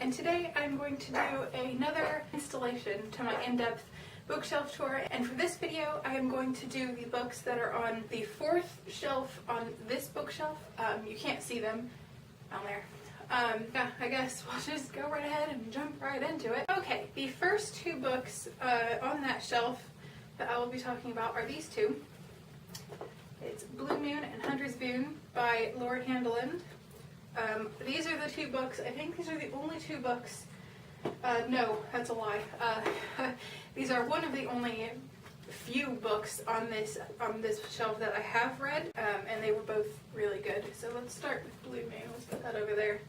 and today I'm going to do another installation to my in-depth bookshelf tour. And for this video I am going to do the books that are on the fourth shelf on this bookshelf. You can't see them down there. Yeah, I guess we'll just go right ahead and jump right into it. Okay, the first two books on that shelf that I will be talking about are these two. It's Blue Moon and Hunter's Boon by Lord Handeland. These are the two books, I think these are the only two books, no, that's a lie. These are one of the only few books on this shelf that I have read, and they were both really good. So let's start with Blue Moon. Let's put that over there.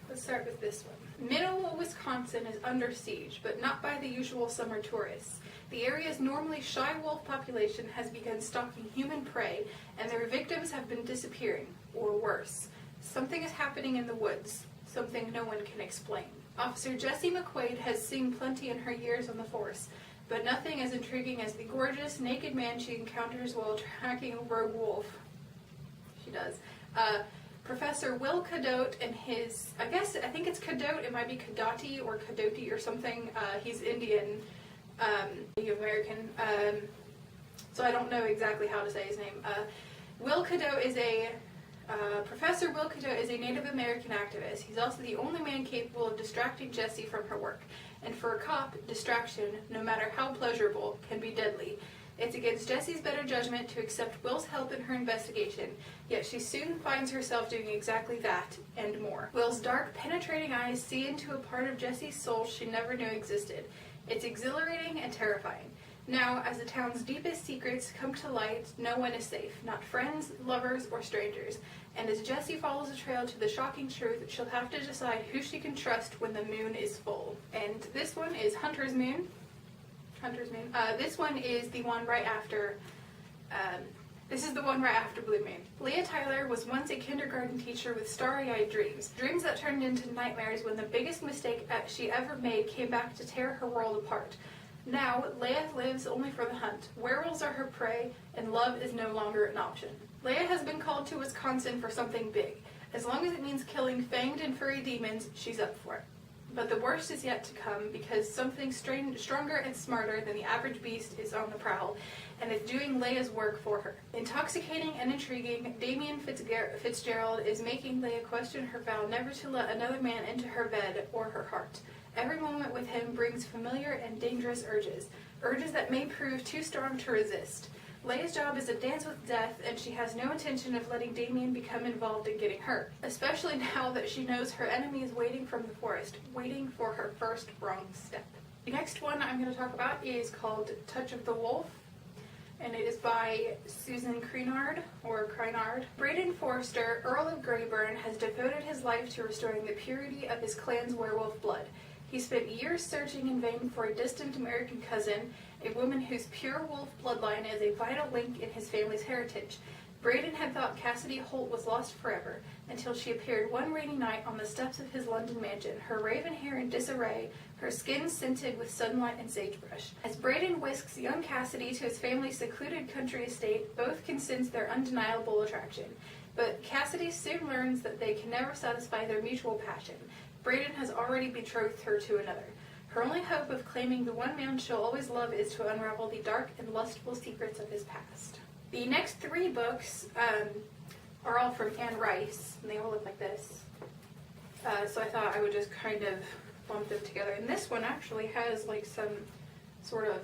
Let's start with this one. Minimal, Wisconsin is under siege, but not by the usual summer tourists. The area's normally shy wolf population has begun stalking human prey, and their victims have been disappearing, or worse. Something is happening in the woods, something no one can explain. Officer Jessie McQuaid has seen plenty in her years on the force, but nothing as intriguing as the gorgeous, naked man she encounters while tracking a rogue wolf. She does. Professor Will Cadotte and his, I think it's Cadotte, it might be Cadoti or Cadoti or something. He's Indian, Native American, so I don't know exactly how to say his name. Professor Will Cadotte is a Native American activist. He's also the only man capable of distracting Jessie from her work. And for a cop, distraction, no matter how pleasurable, can be deadly. It's against Jessie's better judgment to accept Will's help in her investigation, yet she soon finds herself doing exactly that, and more. Will's dark, penetrating eyes see into a part of Jessie's soul she never knew existed. It's exhilarating and terrifying. Now, as the town's deepest secrets come to light, no one is safe, not friends, lovers, or strangers. And as Jessie follows the trail to the shocking truth, she'll have to decide who she can trust when the moon is full. And this one is Hunter's Moon. This one is the one right after, this is the one right after Blue Moon. Leah Tyler was once a kindergarten teacher with starry-eyed dreams. Dreams that turned into nightmares when the biggest mistake she ever made came back to tear her world apart. Now, Leah lives only for the hunt. Werewolves are her prey, and love is no longer an option. Leah has been called to Wisconsin for something big. As long as it means killing fanged and furry demons, she's up for it. But the worst is yet to come, because something stronger and smarter than the average beast is on the prowl, and is doing Leah's work for her. Intoxicating and intriguing, Damien Fitzgerald is making Leah question her vow never to let another man into her bed or her heart. Every moment with him brings familiar and dangerous urges that may prove too strong to resist. Leah's job is to dance with death, and she has no intention of letting Damien become involved in getting hurt, especially now that she knows her enemy is waiting from the forest, waiting for her first wrong step. The next one I'm going to talk about is called Touch of the Wolf, and it is by Susan Creinard. Braden Forrester, Earl of Greyburn, has devoted his life to restoring the purity of his clan's werewolf blood. He spent years searching in vain for a distant American cousin, a woman whose pure wolf bloodline is a vital link in his family's heritage. Braden had thought Cassidy Holt was lost forever, until she appeared one rainy night on the steps of his London mansion, her raven hair in disarray, her skin scented with sunlight and sagebrush. As Braden whisks young Cassidy to his family's secluded country estate, both can sense their undeniable attraction. But Cassidy soon learns that they can never satisfy their mutual passion. Braden has already betrothed her to another. Her only hope of claiming the one man she'll always love is to unravel the dark and lustful secrets of his past. The next three books are all from Anne Rice, and they all look like this. So I thought I would just kind of bump them together. And this one actually has like some sort of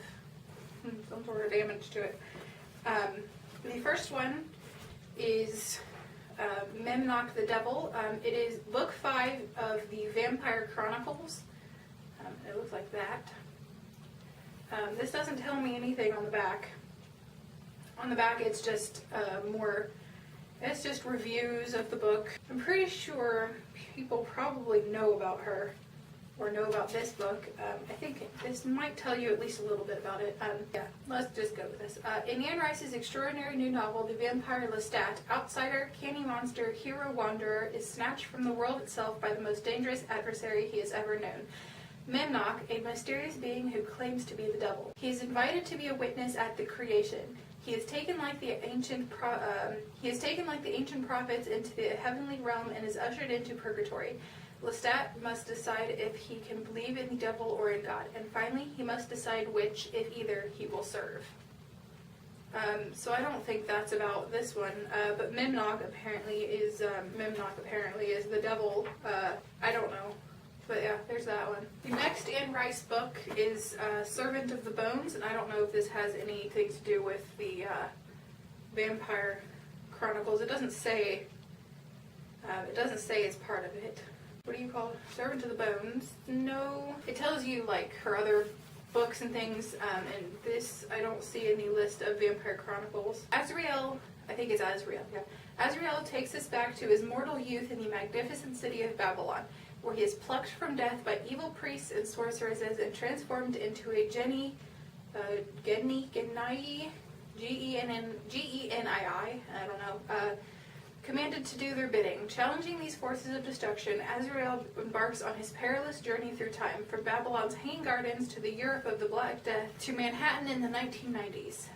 damage to it. The first one is Memnoch the Devil. It is book 5 of the Vampire Chronicles. It looks like that. This doesn't tell me anything on the back. On the back it's just it's just reviews of the book. I'm pretty sure people probably know about her, or know about this book. I think this might tell you at least a little bit about it. Yeah, let's just go with this. In Anne Rice's extraordinary new novel, The Vampire Lestat, outsider, canny monster, hero wanderer is snatched from the world itself by the most dangerous adversary he has ever known. Memnoch, a mysterious being who claims to be the devil. He is invited to be a witness at the creation. He is taken like the ancient prophets into the heavenly realm and is ushered into purgatory. Lestat must decide if he can believe in the devil or in God, and finally he must decide which, if either, he will serve. So I don't think that's about this one, but Memnog apparently is the devil. I don't know, but yeah, there's that one. The next Anne Rice book is Servant of the Bones, and I don't know if this has anything to do with the Vampire Chronicles. It doesn't say. It doesn't say it's part of it. What do you call it? Servant of the Bones? No. It tells you like her other books and things, and this I don't see any list of Vampire Chronicles. Azrael, I think it's Azrael, yeah. Azrael takes us back to his mortal youth in the magnificent city of Babylon, where he is plucked from death by evil priests and sorceresses and transformed into a Genii, Genii, G-E-N-I-I, I don't know, commanded to do their bidding. Challenging these forces of destruction, Azrael embarks on his perilous journey through time, from Babylon's Hanging Gardens to the Europe of the Black Death to Manhattan in the 1990s.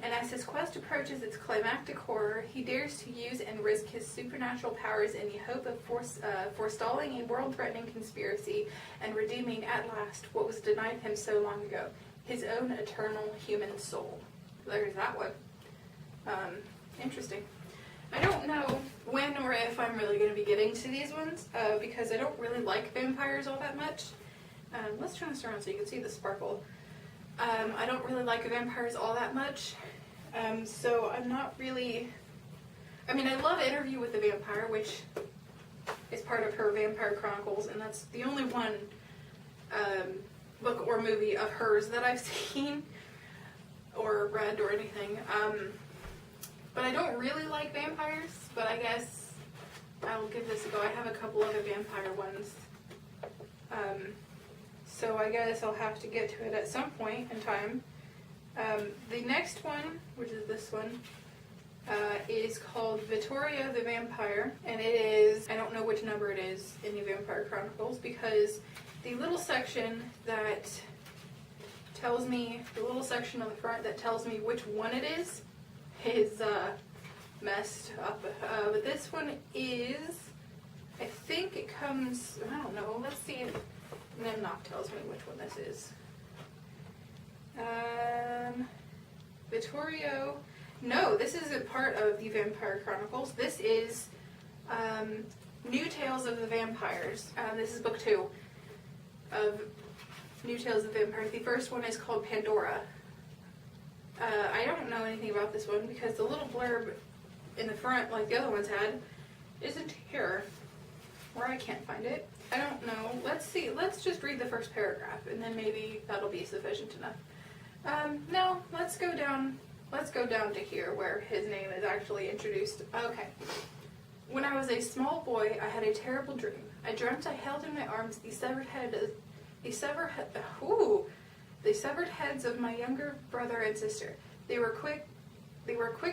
And as his quest approaches its climactic horror, he dares to use and risk his supernatural powers in the hope of forestalling a world-threatening conspiracy and redeeming at last what was denied him so long ago, his own eternal human soul. There's that one. Interesting. I don't know when or if I'm really going to be getting to these ones, because I don't really like vampires all that much. Let's turn this around so you can see the sparkle. I don't really like vampires all that much, so I'm not really... I mean, I love Interview with the Vampire, which is part of her Vampire Chronicles, and that's the only one book or movie of hers that I've seen or read or anything. But I don't really like vampires, but I guess I will give this a go. I have a couple other vampire ones. So I guess I'll have to get to it at some point in time. The next one, which is this one, is called Vittorio the Vampire, and it is, I don't know which number it is in the Vampire Chronicles, because the little section that tells me, the little section on the front that tells me which one it is messed up. But this one is, I think it comes, I don't know, let's see if Memnock tells me which one this is. Vittorio, no, this isn't part of the Vampire Chronicles. This is New Tales of the Vampires. This is book 2 of New Tales of the Vampires. The first one is called Pandora. I don't know anything about this one because the little blurb in the front, like the other ones had, isn't here, or I can't find it. I don't know. Let's see. Let's just read the first paragraph, and then maybe that'll be sufficient enough. No, let's go down. Let's go down to here where his name is actually introduced. Okay. When I was a small boy, I had a terrible dream. I dreamt I held in my arms the severed heads of my younger brother and sister. They were quick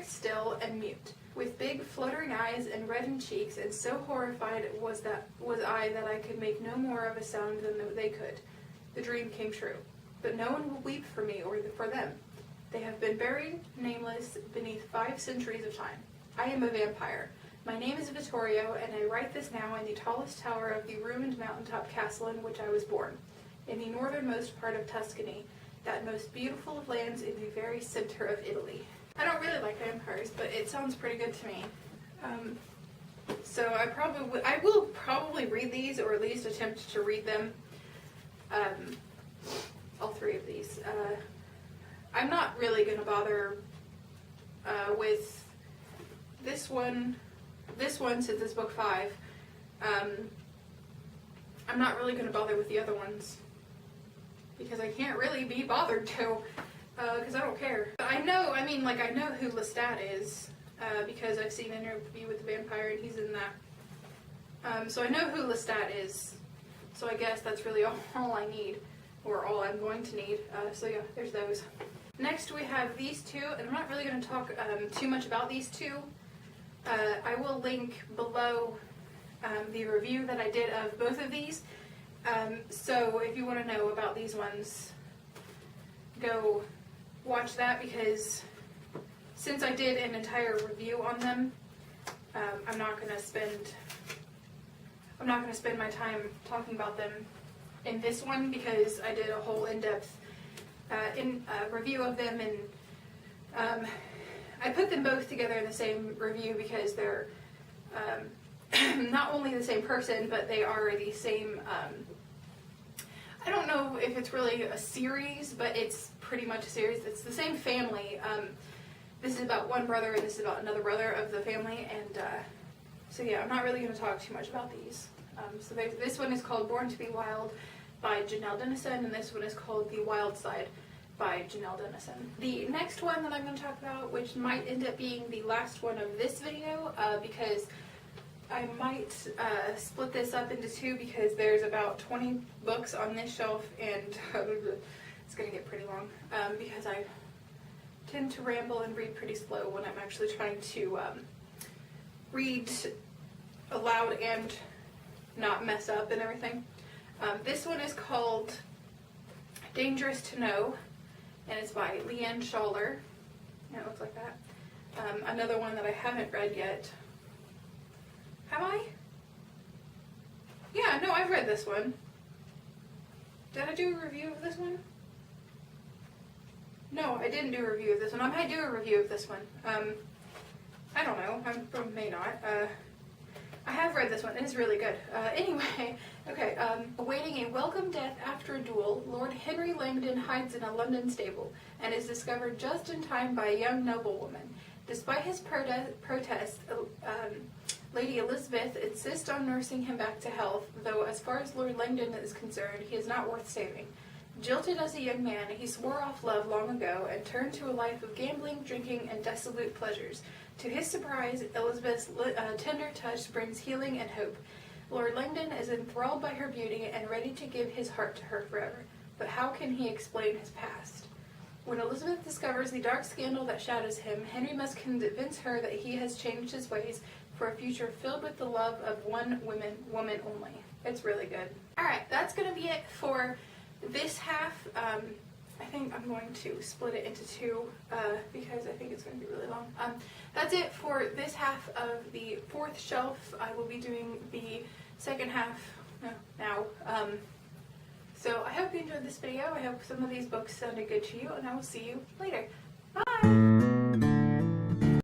still and mute, with big fluttering eyes and reddened cheeks, and so horrified was I that I could make no more of a sound than they could. The dream came true. But no one will weep for me or for them. They have been buried, nameless, beneath 5 centuries of time. I am a vampire. My name is Vittorio, and I write this now in the tallest tower of the ruined mountaintop castle in which I was born, in the northernmost part of Tuscany, that most beautiful of lands in the very center of Italy. I don't really like vampires, but it sounds pretty good to me. So I will probably read these, or at least attempt to read them. All 3 of these. I'm not really going to bother with this one. This one, since it's book 5. I'm not really going to bother with the other ones because I can't really be bothered to, because I don't care. But I know who Lestat is, because I've seen an Interview with the Vampire and he's in that. So I know who Lestat is, so I guess that's really all I need, or all I'm going to need. So yeah, there's those. Next we have these 2, and I'm not really going to talk too much about these 2. I will link below the review that I did of both of these. So if you want to know about these ones, go watch that, because since I did an entire review on them, I'm not going to spend I'm not going to spend my time talking about them in this one because I did a whole in-depth review of them, and I put them both together in the same review because they're not only the same person, but they are the same, I don't know if it's really a series, but it's pretty much a series. It's the same family. This is about one brother, and this is about another brother of the family, and so yeah, I'm not really going to talk too much about these. So this one is called Born to be Wild by Janelle Dennison, and this one is called The Wild Side by Janelle Dennison. The next one that I'm going to talk about, which might end up being the last one of this video, because I might split this up into two because there's about 20 books on this shelf, and it's going to get pretty long because I tend to ramble and read pretty slow when I'm actually trying to read aloud and not mess up and everything. This one is called Dangerous to Know, and it's by Leanne Schaller. Yeah, it looks like that. Another one that I haven't read yet. Have I? Yeah, no, I've read this one. Did I do a review of this one? No, I didn't do a review of this one. I might do a review of this one. I don't know. I may not. I have read this one. It's really good. Anyway, okay. Awaiting a welcome death after a duel, Lord Henry Langdon hides in a London stable and is discovered just in time by a young noblewoman. Despite his protest, Lady Elizabeth insists on nursing him back to health, though as far as Lord Langdon is concerned, he is not worth saving. Jilted as a young man, he swore off love long ago and turned to a life of gambling, drinking, and dissolute pleasures. To his surprise, Elizabeth's tender touch brings healing and hope. Lord Langdon is enthralled by her beauty and ready to give his heart to her forever. But how can he explain his past? When Elizabeth discovers the dark scandal that shadows him, Henry must convince her that he has changed his ways for a future filled with the love of one woman only. It's really good. Alright, that's going to be it for this half. I think I'm going to split it into two because I think it's going to be really long. That's it for this half of the fourth shelf. I will be doing the second half now. So I hope you enjoyed this video. I hope some of these books sounded good to you, and I will see you later.